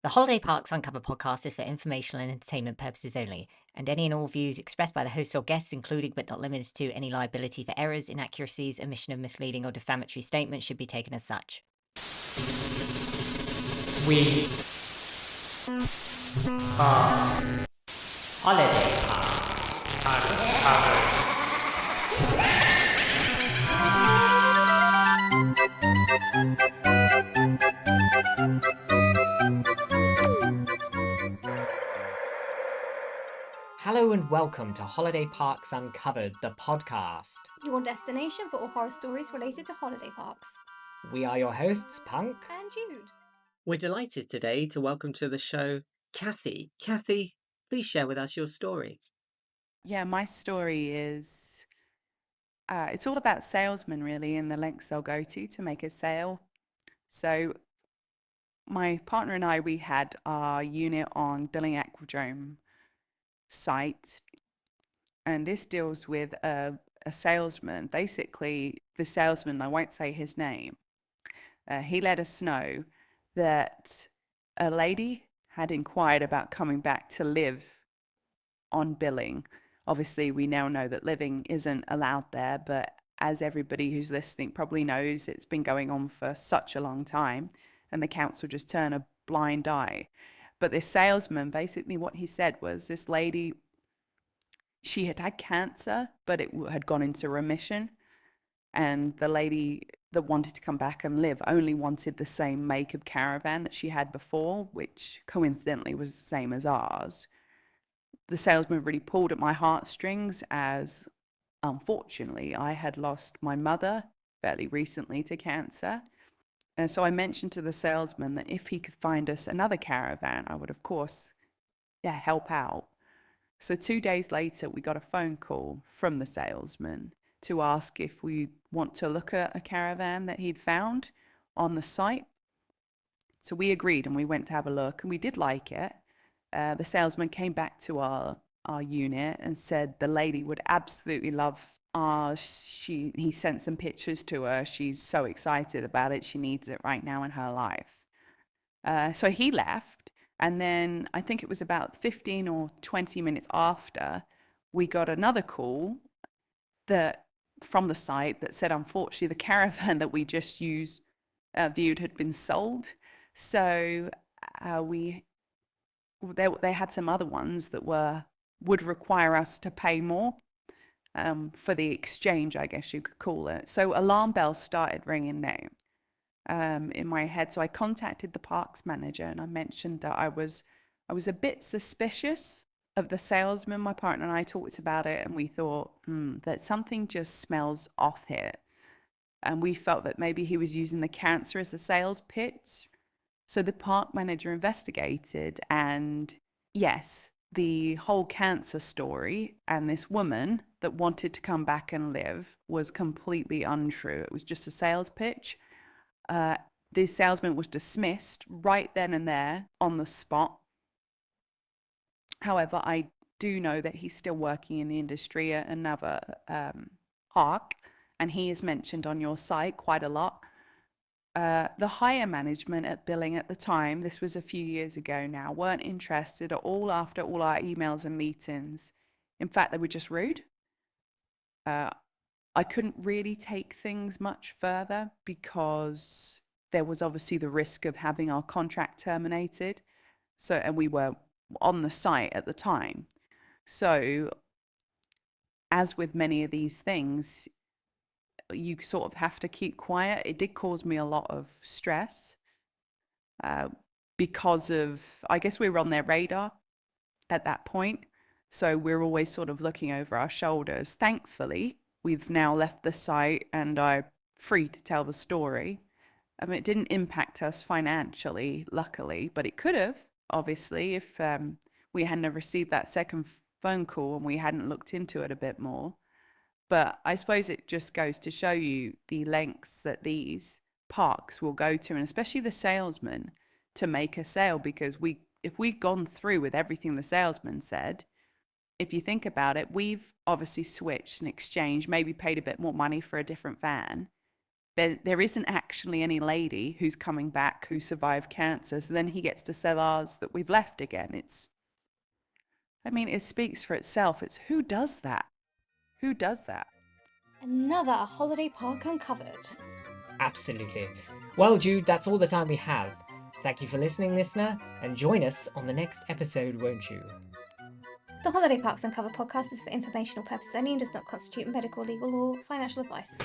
The Holiday Parks Uncovered podcast is for informational and entertainment purposes only, and any and all views expressed by the hosts or guests, including but not limited to any liability for errors, inaccuracies, omission of misleading or defamatory statements, should be taken as such. We are Holiday Parks Uncovered. Hello and welcome to Holiday Parks Uncovered, the podcast. Your destination for all horror stories related to holiday parks. We are your hosts, Punk and Jude. We're delighted today to welcome to the show Kathy. Kathy, please share with us your story. Yeah, my story is, it's all about salesmen really and the lengths they'll go to make a sale. So my partner and I, we had our unit on Billing Aquadrome site, and this deals with a salesman. Basically, the salesman, I won't say his name, he let us know that a lady had inquired about coming back to live on Billing. Obviously, we now know that living isn't allowed there, but as everybody who's listening probably knows, it's been going on for such a long time, and the council just turn a blind eye. But this salesman, basically what he said was this lady, she had had cancer, but it had gone into remission. And the lady that wanted to come back and live only wanted the same make of caravan that she had before, which coincidentally was the same as ours. The salesman really pulled at my heartstrings, as unfortunately I had lost my mother fairly recently to cancer. And so I mentioned to the salesman that if he could find us another caravan, I would, of course, help out. So 2 days later, we got a phone call from the salesman to ask if we want to look at a caravan that he'd found on the site. So we agreed and we went to have a look, and we did like it. The salesman came back to our unit and said the lady would absolutely love he sent some pictures to her. She's so excited about it. She needs it right now in her life. So he left, and then I think it was about 15 or 20 minutes after, we got another call from the site that said, unfortunately, the caravan that we just viewed had been sold. So they had some other ones that would require us to pay more for the exchange, I guess you could call it. So alarm bells started ringing now in my head. So I contacted the parks manager and I mentioned that I was a bit suspicious of the salesman. My partner and I talked about it, and we thought that something just smells off here. And we felt that maybe he was using the cancer as a sales pitch. So the park manager investigated, and yes, the whole cancer story and this woman that wanted to come back and live was completely untrue. It was just a sales pitch. The salesman was dismissed right then and there on the spot. However, I do know that he's still working in the industry at another park, and he is mentioned on your site quite a lot. The higher management at Billing at the time, this was a few years ago now, weren't interested at all after all our emails and meetings. In fact, they were just rude. I couldn't really take things much further because there was obviously the risk of having our contract terminated. And we were on the site at the time. So as with many of these things, you sort of have to keep quiet. It did cause me a lot of stress because of, I guess we were on their radar at that point. So we're always sort of looking over our shoulders. Thankfully, we've now left the site and I'm free to tell the story. It didn't impact us financially, luckily, but it could have, obviously, if we hadn't received that second phone call and we hadn't looked into it a bit more. But I suppose it just goes to show you the lengths that these parks will go to, and especially the salesman, to make a sale. Because if we'd gone through with everything the salesman said, if you think about it, we've obviously switched and exchanged, maybe paid a bit more money for a different van. there isn't actually any lady who's coming back who survived cancer. So then he gets to sell ours that we've left again. It speaks for itself. It's who does that? Who does that? Another holiday park uncovered. Absolutely. Well, Jude, that's all the time we have. Thank you for listening, listener, and join us on the next episode, won't you? The Holiday Parks Uncovered podcast is for informational purposes only and does not constitute medical, legal, or financial advice.